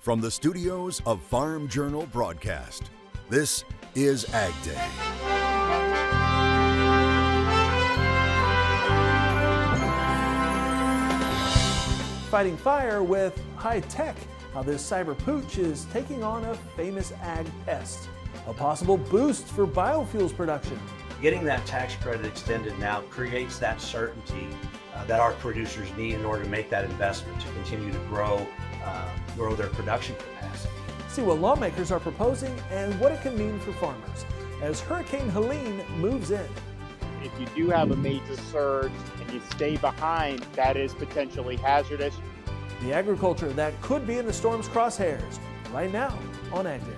From the studios of Farm Journal Broadcast, this is AgDay. Fighting fire with high tech. How this cyber pooch is taking on a famous ag pest. A possible boost for biofuels production. Getting that tax credit extended now creates that certainty that our producers need in order to make that investment to continue to grow their production capacity. See what lawmakers are proposing and what it can mean for farmers as Hurricane Helene moves in. If you do have a major surge and you stay behind, that is potentially hazardous. The agriculture that could be in the storm's crosshairs right now on AgDay.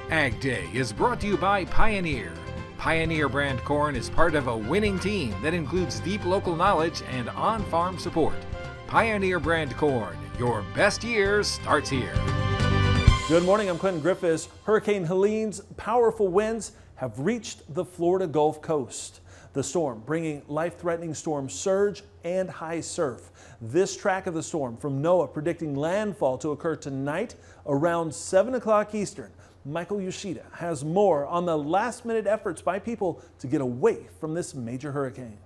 AgDay is brought to you by Pioneer. Pioneer brand corn is part of a winning team that includes deep local knowledge and on-farm support. Pioneer brand corn, your best years starts here. Good morning, I'm Clinton Griffiths. Hurricane Helene's powerful winds have reached the Florida Gulf Coast. The storm bringing life-threatening storm surge and high surf. This track of the storm from NOAA predicting landfall to occur tonight around 7 o'clock Eastern. Michael Yoshida has more on the last-minute efforts by people to get away from this major hurricane.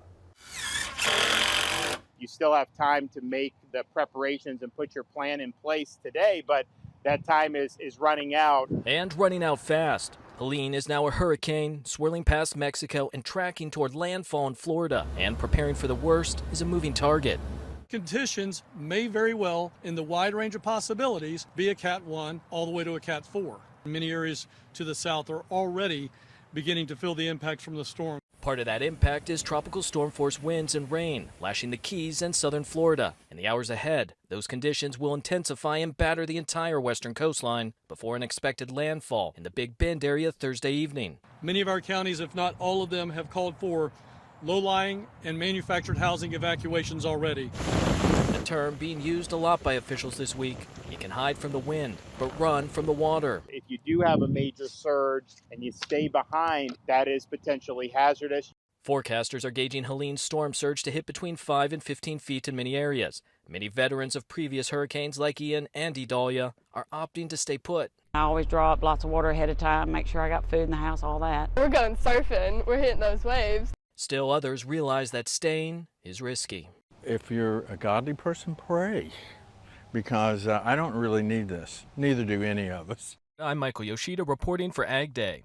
You still have time to make the preparations and put your plan in place today, but that time is running out. And running out fast. Helene is now a hurricane, swirling past Mexico and tracking toward landfall in Florida. And preparing for the worst is a moving target. Conditions may very well, in the wide range of possibilities, be a Cat 1 all the way to a Cat 4. Many areas to the south are already beginning to feel the impact from the storm. Part of that impact is tropical storm force winds and rain, lashing the Keys and southern Florida. In the hours ahead, those conditions will intensify and batter the entire western coastline before an expected landfall in the Big Bend area Thursday evening. Many of our counties, if not all of them, have called for low-lying and manufactured housing evacuations already. A term being used a lot by officials this week. You can hide from the wind, but run from the water. If you do have a major surge and you stay behind, that is potentially hazardous. Forecasters are gauging Helene's storm surge to hit between 5 and 15 feet in many areas. Many veterans of previous hurricanes like Ian and Idalia are opting to stay put. I always draw up lots of water ahead of time, make sure I got food in the house, all that. We're going surfing, we're hitting those waves. Still others realize that staying is risky. If you're a godly person, pray, because I don't really need this. Neither do any of us. I'm Michael Yoshida reporting for AgDay.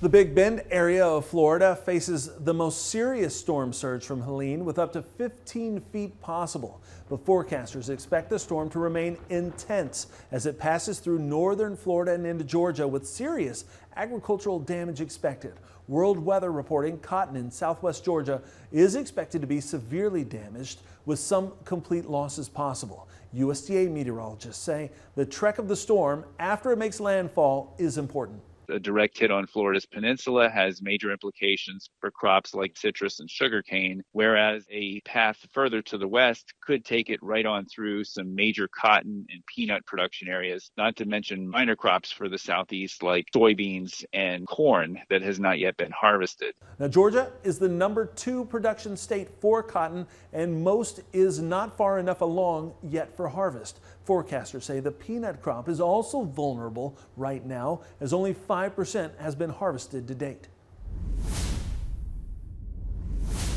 The Big Bend area of Florida faces the most serious storm surge from Helene with up to 15 feet possible. But forecasters expect the storm to remain intense as it passes through northern Florida and into Georgia with serious agricultural damage expected. World Weather reporting cotton in southwest Georgia is expected to be severely damaged with some complete losses possible. USDA meteorologists say the trek of the storm after it makes landfall is important. A direct hit on Florida's peninsula has major implications for crops like citrus and sugarcane, whereas a path further to the west could take it right on through some major cotton and peanut production areas, not to mention minor crops for the southeast like soybeans and corn that has not yet been harvested. Now, Georgia is the #2 production state for cotton, and most is not far enough along yet for harvest. Forecasters say the peanut crop is also vulnerable right now, as only 5% has been harvested to date.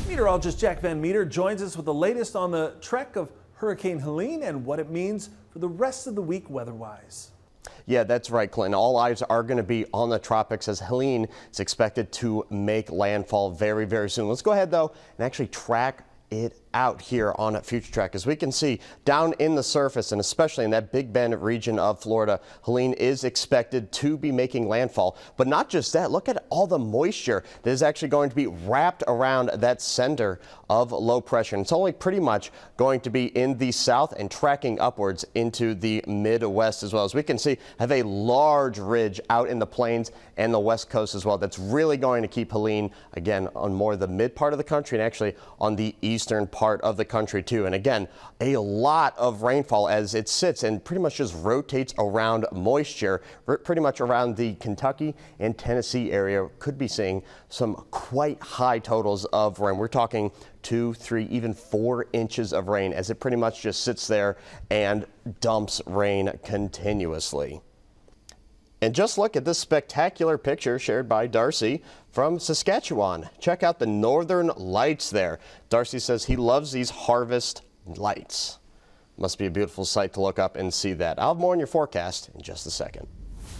Meteorologist Jack Van Meter joins us with the latest on the trek of Hurricane Helene and what it means for the rest of the week weather-wise. Yeah, that's right, Clinton. All eyes are going to be on the tropics as Helene is expected to make landfall very, very soon. Let's go ahead, though, and actually track it out here on Future Track. As we can see down in the surface, and especially in that Big Bend region of Florida, Helene is expected to be making landfall. But not just that, look at all the moisture that is actually going to be wrapped around that center of low pressure. And it's only pretty much going to be in the south and tracking upwards into the Midwest as well. As we can see, have a large ridge out in the plains and the west coast as well. That's really going to keep Helene, again, on more of the mid part of the country and actually on the eastern part part of the country too. And again, a lot of rainfall as it sits and pretty much just rotates around moisture, pretty much around the Kentucky and Tennessee area. Could be seeing some quite high totals of rain. We're talking 2, 3, even 4 inches of rain as it pretty much just sits there and dumps rain continuously. And just look at this spectacular picture shared by Darcy from Saskatchewan. Check out the northern lights there. Darcy says he loves these harvest lights. Must be a beautiful sight to look up and see that. I'll have more on your forecast in just a second.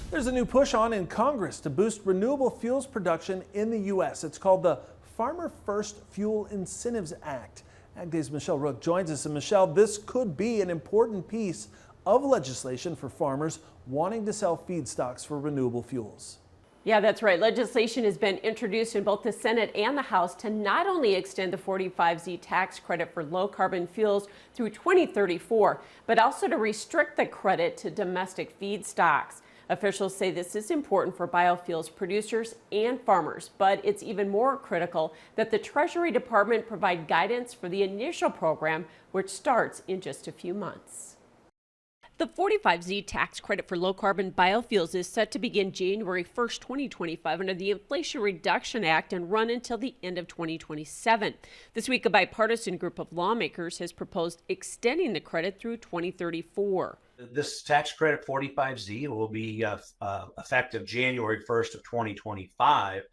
There's a new push on in Congress to boost renewable fuels production in the U.S. It's called the Farmer First Fuel Incentives Act. AgDay's Michelle Rook joins us. And Michelle, this could be an important piece of legislation for farmers wanting to sell feedstocks for renewable fuels. Yeah, that's right. Legislation has been introduced in both the Senate and the House to not only extend the 45Z tax credit for low carbon fuels through 2034, but also to restrict the credit to domestic feedstocks. Officials say this is important for biofuels producers and farmers, but it's even more critical that the Treasury Department provide guidance for the initial program, which starts in just a few months. The 45Z tax credit for low-carbon biofuels is set to begin January 1st, 2025 under the Inflation Reduction Act and run until the end of 2027. This week, a bipartisan group of lawmakers has proposed extending the credit through 2034. This tax credit 45Z will be effective January 1st of 2025,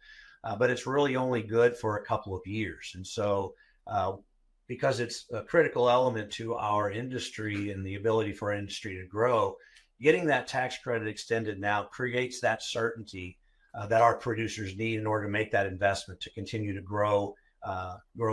but it's really only good for a couple of years. And so because it's a critical element to our industry and the ability for our industry to grow, getting that tax credit extended now creates that certainty that our producers need in order to make that investment to continue to grow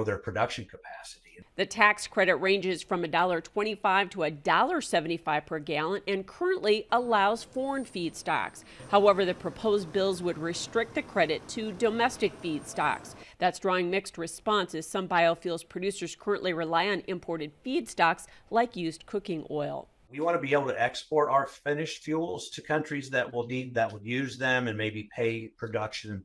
their production capacity. The tax credit ranges from $1.25 to $1.75 per gallon and currently allows foreign feedstocks. However, the proposed bills would restrict the credit to domestic feedstocks. That's drawing mixed response as some biofuels producers currently rely on imported feedstocks like used cooking oil. We want to be able to export our finished fuels to countries that would use them and maybe pay production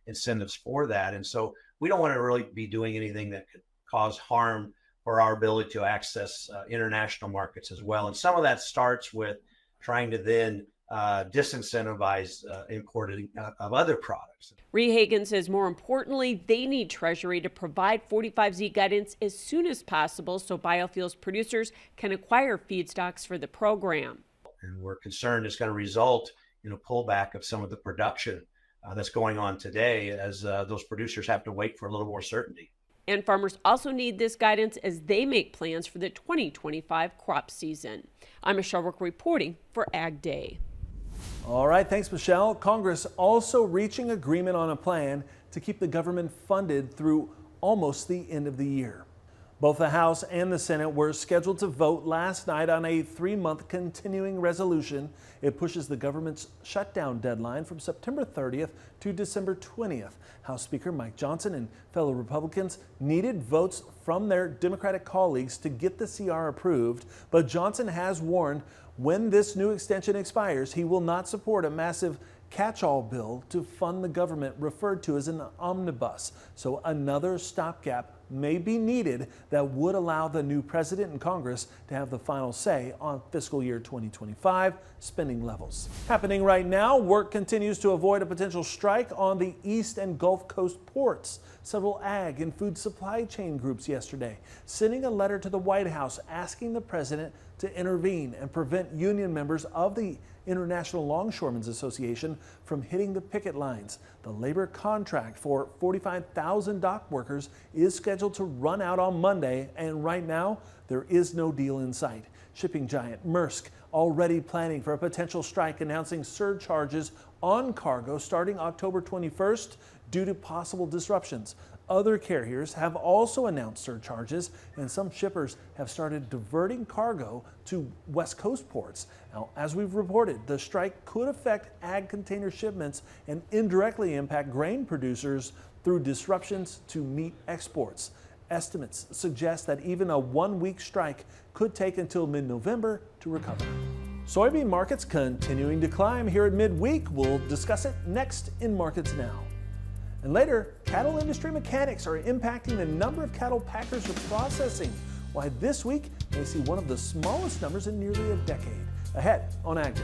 incentives for that. And so we don't want to really be doing anything that could cause harm for our ability to access international markets as well. And some of that starts with trying to then disincentivize importing of other products. Rehagen says more importantly, they need Treasury to provide 45Z guidance as soon as possible so biofuels producers can acquire feedstocks for the program. And we're concerned it's going to result in a pullback of some of the production that's going on today as those producers have to wait for a little more certainty. And farmers also need this guidance as they make plans for the 2025 crop season. I'm Michelle Rook reporting for AgDay. All right, thanks, Michelle. Congress also reaching agreement on a plan to keep the government funded through almost the end of the year. Both the House and the Senate were scheduled to vote last night on a 3-month continuing resolution. It pushes the government's shutdown deadline from September 30th to December 20th. House Speaker Mike Johnson and fellow Republicans needed votes from their Democratic colleagues to get the CR approved, but Johnson has warned when this new extension expires, he will not support a massive catch-all bill to fund the government referred to as an omnibus. So another stopgap may be needed that would allow the new president and Congress to have the final say on fiscal year 2025 spending levels. Happening right now, work continues to avoid a potential strike on the East and Gulf Coast ports. Several ag and food supply chain groups yesterday sending a letter to the White House asking the president to intervene and prevent union members of the International Longshoremen's Association from hitting the picket lines. The labor contract for 45,000 dock workers is scheduled to run out on Monday, and right now there is no deal in sight. Shipping giant Maersk already planning for a potential strike, announcing surcharges on cargo starting October 21st due to possible disruptions. Other carriers have also announced surcharges, and some shippers have started diverting cargo to West Coast ports. Now, as we've reported, the strike could affect ag container shipments and indirectly impact grain producers through disruptions to meat exports. Estimates suggest that even a 1-week strike could take until mid-November to recover. Soybean markets continuing to climb here at midweek. We'll discuss it next in Markets Now. And later, cattle industry mechanics are impacting the number of cattle packers are processing. Why this week may see one of the smallest numbers in nearly a decade. Ahead on AgDay.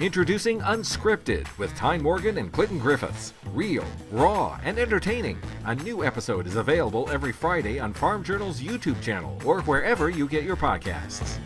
Introducing Unscripted with Tyne Morgan and Clinton Griffiths. Real, raw, and entertaining. A new episode is available every Friday on Farm Journal's YouTube channel or wherever you get your podcasts.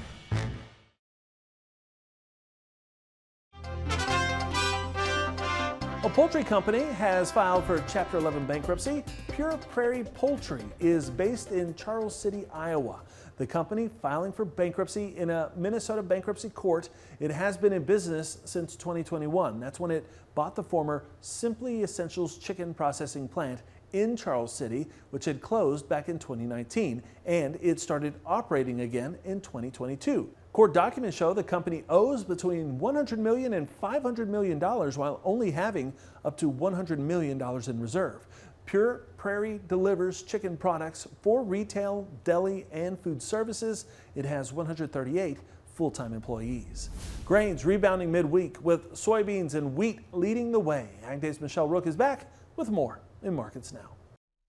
A poultry company has filed for Chapter 11 bankruptcy. Pure Prairie Poultry is based in Charles City, Iowa. The company filing for bankruptcy in a Minnesota bankruptcy court. It has been in business since 2021. That's when it bought the former Simply Essentials chicken processing plant in Charles City, which had closed back in 2019, and it started operating again in 2022. Court documents show the company owes between $100 million and $500 million while only having up to $100 million in reserve. Pure Prairie delivers chicken products for retail, deli, and food services. It has 138 full-time employees. Grains rebounding midweek with soybeans and wheat leading the way. AgDay's Michelle Rook is back with more in Markets Now.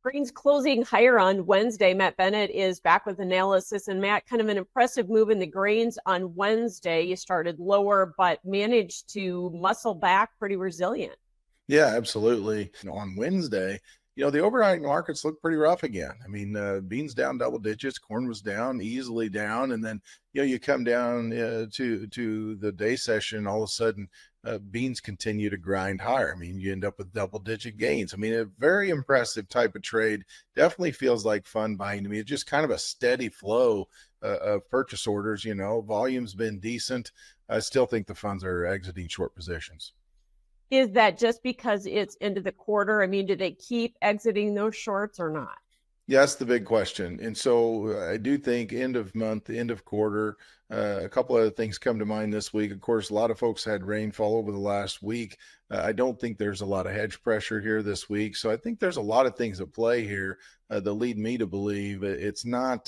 Grains closing higher on Wednesday. Matt Bennett is back with analysis. And Matt, kind of an impressive move in the grains on Wednesday. You started lower, but managed to muscle back pretty resilient. Yeah, absolutely. On Wednesday, the overnight markets look pretty rough again. I mean, beans down double digits, corn was down, easily down. And then, you come down to the day session, all of a sudden, beans continue to grind higher. I mean, you end up with double-digit gains. I mean, a very impressive type of trade. Definitely feels like fun buying to me. It's just kind of a steady flow of purchase orders. Volume's been decent. I still think the funds are exiting short positions. Is that just because it's into the quarter? I mean, do they keep exiting those shorts or not? Yeah, that's the big question. And so I do think end of month, end of quarter, a couple other things come to mind this week. Of course, a lot of folks had rainfall over the last week. I don't think there's a lot of hedge pressure here this week. So I think there's a lot of things at play here that lead me to believe it's not,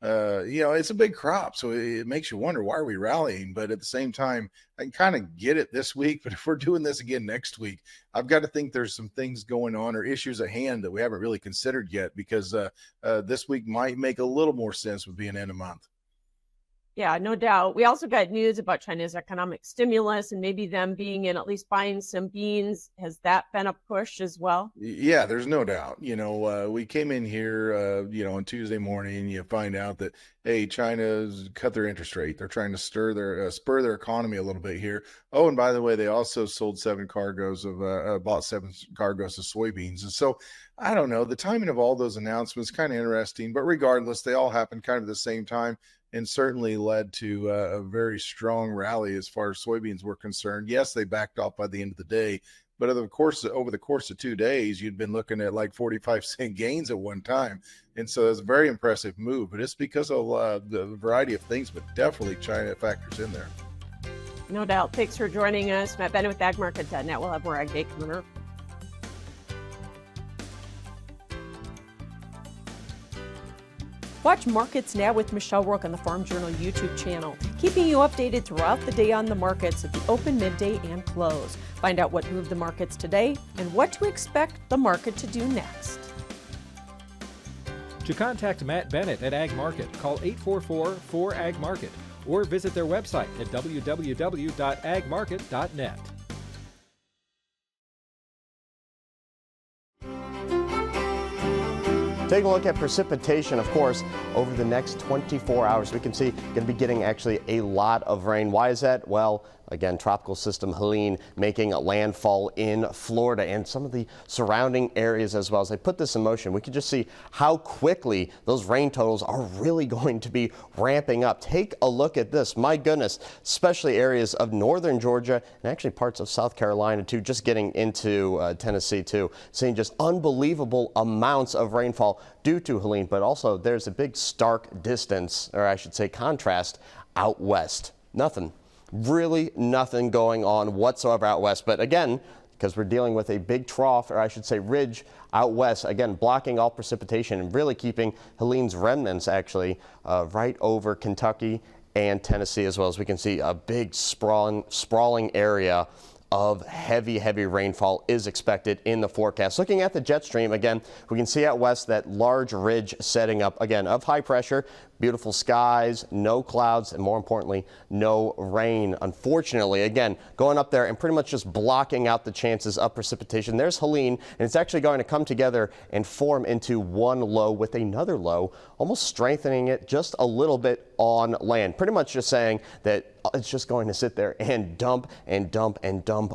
it's a big crop. So it makes you wonder, why are we rallying? But at the same time, I can kind of get it this week. But if we're doing this again next week, I've got to think there's some things going on or issues at hand that we haven't really considered yet, because this week might make a little more sense with being end of month. Yeah, no doubt. We also got news about China's economic stimulus and maybe them being in, at least buying some beans. Has that been a push as well? Yeah, there's no doubt. We came in here, on Tuesday morning, and you find out that, hey, China's cut their interest rate. They're trying to spur their economy a little bit here. Oh, and by the way, they also bought 7 cargoes of soybeans. And so I don't know, the timing of all those announcements kind of interesting, but regardless, they all happened kind of the same time, and certainly led to a very strong rally as far as soybeans were concerned. Yes, they backed off by the end of the day, but over the course of 2 days, you'd been looking at like 45-cent gains at one time. And so it's a very impressive move, but it's because of the variety of things, but definitely China factors in there. No doubt. Thanks for joining us. Matt Bennett with agmarket.net. We'll have more AgDay coming up. Watch Markets Now with Michelle Rook on the Farm Journal YouTube channel, keeping you updated throughout the day on the markets at the open, midday, and close. Find out what moved the markets today and what to expect the market to do next. To contact Matt Bennett at Ag Market, call 844-4AG-MARKET or visit their website at www.agmarket.net. Taking a look at precipitation, of course, over the next 24 hours, we can see going to be getting actually a lot of rain. Why is that? Well, again, tropical system Helene making landfall in Florida and some of the surrounding areas as well. As they put this in motion, we can just see how quickly those rain totals are really going to be ramping up. Take a look at this. My goodness, especially areas of northern Georgia and actually parts of South Carolina too, just getting into Tennessee too, seeing just unbelievable amounts of rainfall due to Helene, but also there's a big stark distance, or I should say contrast, out west. Really nothing going on whatsoever out west. But again, because we're dealing with a big trough, or I should say ridge, out west, again blocking all precipitation and really keeping Helene's remnants actually right over Kentucky and Tennessee, as well as we can see a big sprawling area of heavy rainfall is expected in the forecast. Looking at the jet stream, again, we can see out west that large ridge setting up, again, of high pressure, beautiful skies, no clouds, and more importantly, no rain. Unfortunately, again, going up there and pretty much just blocking out the chances of precipitation. There's Helene, and it's actually going to come together and form into one low with another low, almost strengthening it just a little bit on land. Pretty much just saying that it's just going to sit there and dump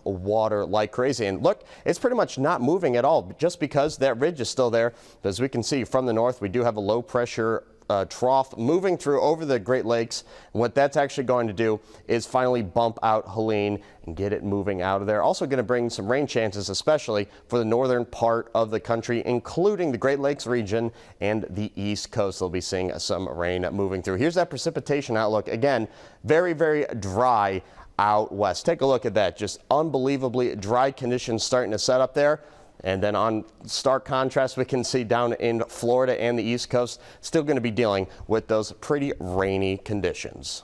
water like crazy. And look, it's pretty much not moving at all just because that ridge is still there. But as we can see from the north, we do have a low pressure trough moving through over the Great Lakes. And what that's actually going to do is finally bump out Helene and get it moving out of there. Also going to bring some rain chances, especially for the northern part of the country, including the Great Lakes region and the East Coast. They'll be seeing some rain moving through. Here's that precipitation outlook. Again, very dry out west. Take a look at that. Just unbelievably dry conditions starting to set up there. And then on stark contrast, we can see down in Florida and the East Coast, still going to be dealing with those pretty rainy conditions.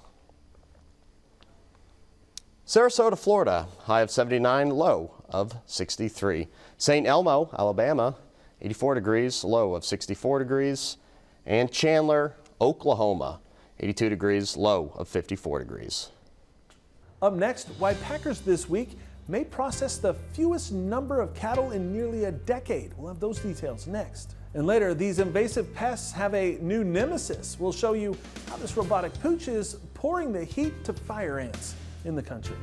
Sarasota, Florida, high of 79, low of 63. St. Elmo, Alabama, 84 degrees, low of 64 degrees. And Chandler, Oklahoma, 82 degrees, low of 54 degrees. Up next, why packers this week may process the fewest number of cattle in nearly a decade. We'll have those details next. And later, these invasive pests have a new nemesis. We'll show you how this robotic pooch is pouring the heat to fire ants in the country.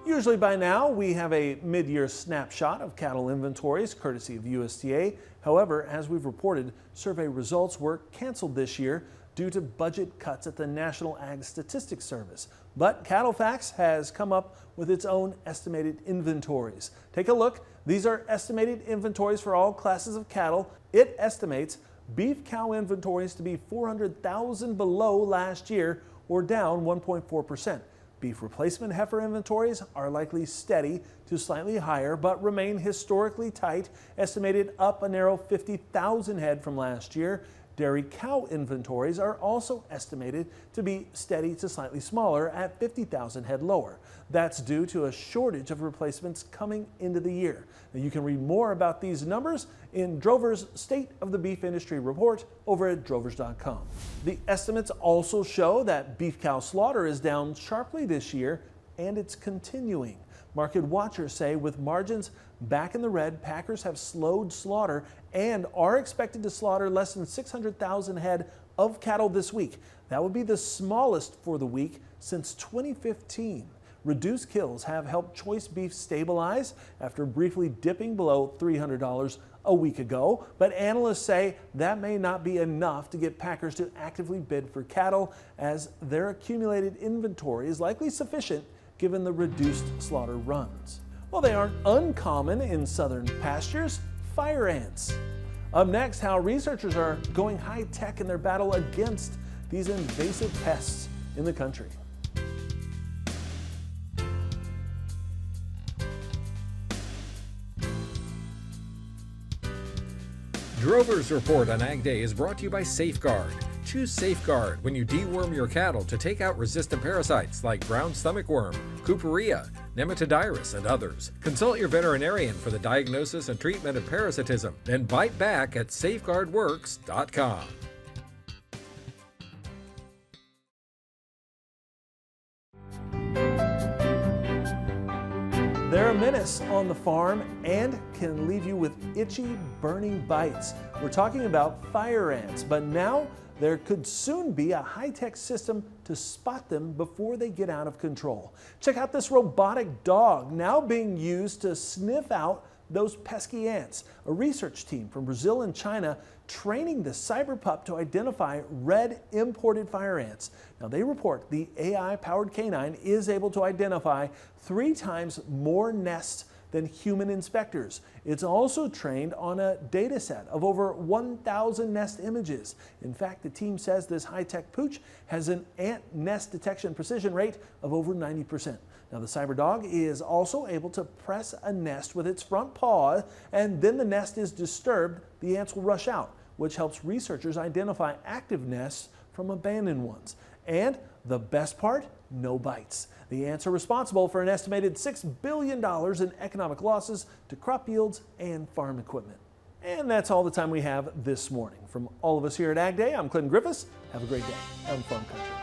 Usually by now, we have a mid-year snapshot of cattle inventories, courtesy of USDA. However, as we've reported, survey results were canceled this year due to budget cuts at the National Ag Statistics Service. But Cattle Facts has come up with its own estimated inventories. Take a look. These are estimated inventories for all classes of cattle. It estimates beef cow inventories to be 400,000 below last year, or down 1.4%. Beef replacement heifer inventories are likely steady to slightly higher, but remain historically tight, estimated up a narrow 50,000 head from last year. Dairy cow inventories are also estimated to be steady to slightly smaller at 50,000 head lower. That's due to a shortage of replacements coming into the year. Now, you can read more about these numbers in Drover's State of the Beef Industry report over at drovers.com. The estimates also show that beef cow slaughter is down sharply this year, and it's continuing. Market watchers say with margins back in the red, packers have slowed slaughter and are expected to slaughter less than 600,000 head of cattle this week. That would be the smallest for the week since 2015. Reduced kills have helped choice beef stabilize after briefly dipping below $300 a week ago, but analysts say that may not be enough to get packers to actively bid for cattle, as their accumulated inventory is likely sufficient given the reduced slaughter runs. Well, they aren't uncommon in southern pastures, fire ants. Up next, how researchers are going high-tech in their battle against these invasive pests in the country. Drover's Report on Ag Day is brought to you by Safeguard. Choose Safeguard when you deworm your cattle to take out resistant parasites like brown stomach worm, Cooperia, Nematodirus, and others. Consult your veterinarian for the diagnosis and treatment of parasitism, then bite back at safeguardworks.com. They're a menace on the farm and can leave you with itchy, burning bites. We're talking about fire ants, but now there could soon be a high-tech system to spot them before they get out of control. Check out this robotic dog now being used to sniff out those pesky ants. A research team from Brazil and China training the cyberpup to identify red imported fire ants. Now they report the AI-powered canine is able to identify 3 times more nests than human inspectors. It's also trained on a data set of over 1,000 nest images. In fact, the team says this high-tech pooch has an ant nest detection precision rate of over 90%. Now, the cyber dog is also able to press a nest with its front paw, and then the nest is disturbed, the ants will rush out, which helps researchers identify active nests from abandoned ones. And the best part, no bites. The ants are responsible for an estimated $6 billion in economic losses to crop yields and farm equipment. And that's all the time we have this morning. From all of us here at AgDay, I'm Clinton Griffiths. Have a great day out in farm country.